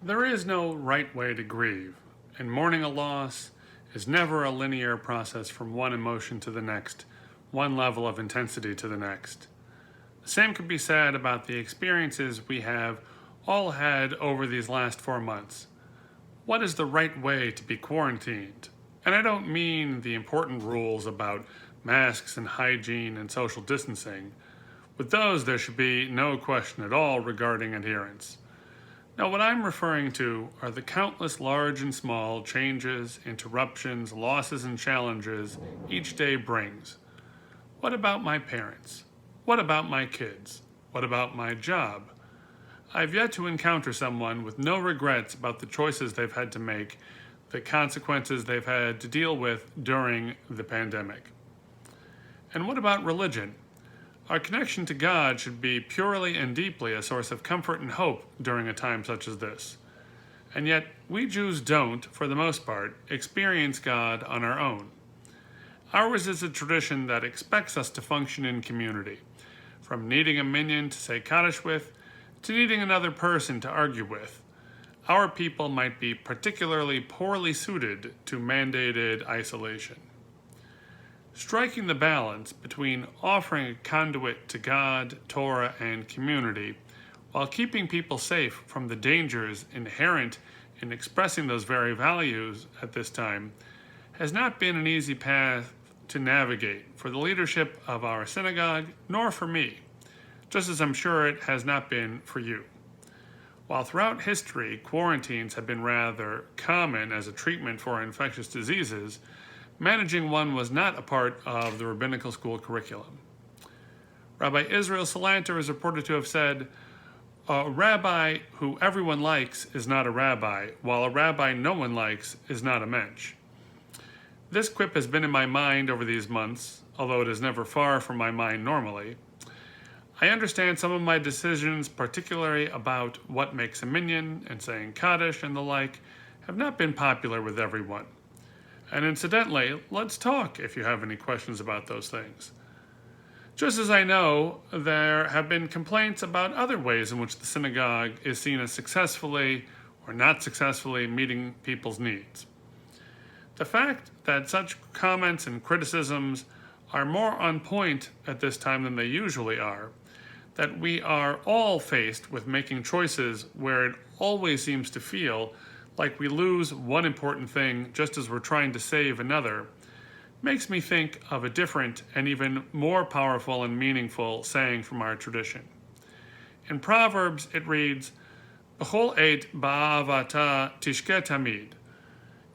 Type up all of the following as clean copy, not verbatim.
There is no right way to grieve, and mourning a loss is never a linear process from one emotion to the next, one level of intensity to the next. The same could be said about the experiences we have all had over these last 4 months. What is the right way to be quarantined? And I don't mean the important rules about masks and hygiene and social distancing. With those, there should be no question at all regarding adherence. Now, what I'm referring to are the countless large and small changes, interruptions, losses, and challenges each day brings. What about my parents? What about my kids? What about my job? I've yet to encounter someone with no regrets about the choices they've had to make, the consequences they've had to deal with during the pandemic. And what about religion? Our connection to God should be purely and deeply a source of comfort and hope during a time such as this. And yet, we Jews don't, for the most part, experience God on our own. Ours is a tradition that expects us to function in community, from needing a minyan to say Kaddish with, to needing another person to argue with. Our people might be particularly poorly suited to mandated isolation. Striking the balance between offering a conduit to God, Torah, and community, while keeping people safe from the dangers inherent in expressing those very values at this time, has not been an easy path to navigate for the leadership of our synagogue, nor for me, just as I'm sure it has not been for you. While throughout history, quarantines have been rather common as a treatment for infectious diseases, managing one was not a part of the rabbinical school curriculum. Rabbi Israel Salanter is reported to have said, "A rabbi who everyone likes is not a rabbi, while a rabbi no one likes is not a mensch." This quip has been in my mind over these months, although it is never far from my mind normally. I understand some of my decisions, particularly about what makes a minyan and saying Kaddish and the like, have not been popular with everyone. And incidentally, let's talk if you have any questions about those things. Just as I know, there have been complaints about other ways in which the synagogue is seen as successfully or not successfully meeting people's needs. The fact that such comments and criticisms are more on point at this time than they usually are, that we are all faced with making choices where it always seems to feel like we lose one important thing just as we're trying to save another, makes me think of a different and even more powerful and meaningful saying from our tradition. In Proverbs, it reads, "B'chol eit ba'avata tishke tamid."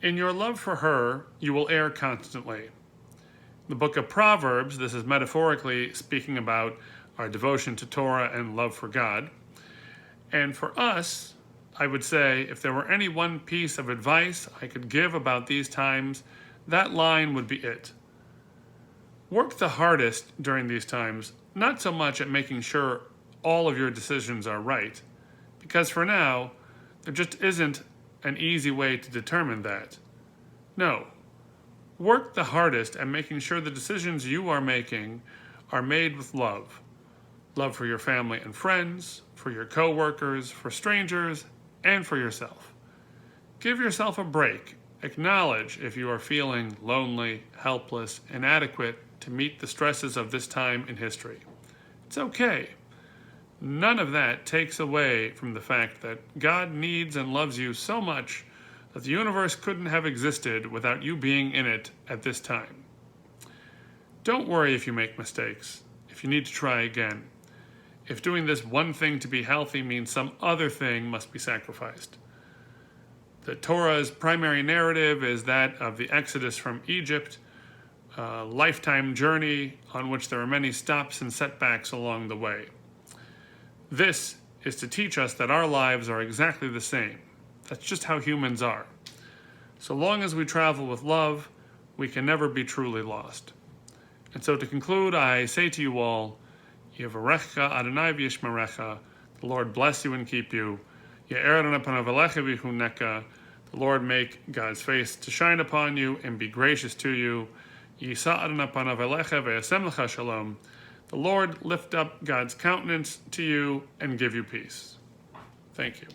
In your love for her, you will err constantly. The book of Proverbs, this is metaphorically speaking about our devotion to Torah and love for God. And for us, I would say, if there were any one piece of advice I could give about these times, that line would be it. Work the hardest during these times, not so much at making sure all of your decisions are right, because for now, there just isn't an easy way to determine that. No, work the hardest at making sure the decisions you are making are made with love. Love for your family and friends, for your co-workers, for strangers, and for yourself. Give yourself a break. Acknowledge if you are feeling lonely, helpless, inadequate to meet the stresses of this time in history. It's okay. None of that takes away from the fact that God needs and loves you so much that the universe couldn't have existed without you being in it at this time. Don't worry if you make mistakes, if you need to try again. If doing this one thing to be healthy means some other thing must be sacrificed. The Torah's primary narrative is that of the Exodus from Egypt, a lifetime journey on which there are many stops and setbacks along the way. This is to teach us that our lives are exactly the same. That's just how humans are. So long as we travel with love, we can never be truly lost. And so to conclude, I say to you all, Yevarecha Adonai v'yishmerecha, the Lord bless you and keep you. Ye'er panav elecha v'ychuneka, the Lord make God's face to shine upon you and be gracious to you. Yisa Adonai panav elecha v'yasem lecha shalom, the Lord lift up God's countenance to you and give you peace. Thank you.